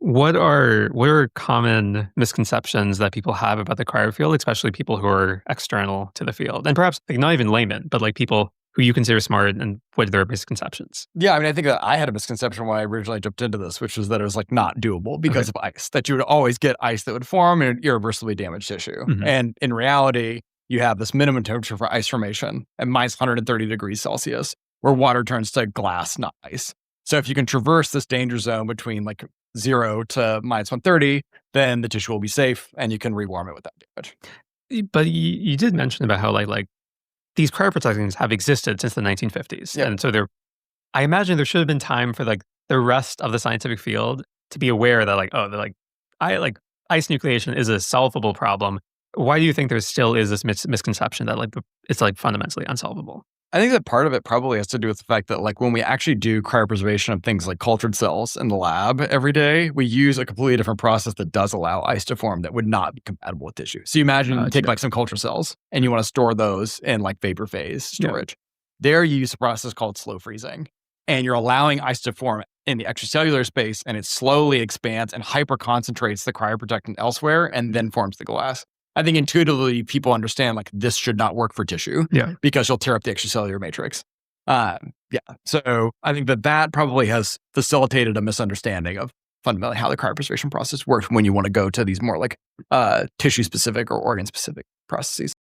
What are common misconceptions that people have about the cryofield, especially people who are external to the field, and perhaps like not even laymen, but like people who you consider smart, and what are their misconceptions? Yeah, I mean, I think that I had a misconception when I originally jumped into this, which was that it was like not doable Okay. because of ice, that you would always get ice that would form and irreversibly damage tissue. Mhm. And in reality, you have this minimum temperature for ice formation at minus 130 degrees Celsius, where water turns to glass, not ice. So if you can traverse this danger zone between like 0 to minus 130, then the tissue will be safe and you can rewarm it without damage. But you did mention about how like these cryoprotectants have existed since the 1950s, Yep. and so I imagine there should have been time for like the rest of the scientific field to be aware that like, oh, they're like ice nucleation is a solvable problem. Why do you think there still is this misconception that like it's like fundamentally unsolvable? I think that part of it probably has to do with the fact that, like, when we actually do cryopreservation of things like cultured cells in the lab every day, we use a completely different process that does allow ice to form that would not be compatible with tissue. So you imagine you take like some culture cells and you want to store those in like vapor phase storage. There you use a process called slow freezing, and you're allowing ice to form in the extracellular space, and it slowly expands and hyperconcentrates the cryoprotectant elsewhere and then forms the glass. I think intuitively people understand like this should not work for tissue Yeah. because you'll tear up the extracellular matrix. Yeah. So I think that probably has facilitated a misunderstanding of fundamentally how the cryopreservation process works when you want to go to these more like tissue specific or organ specific processes.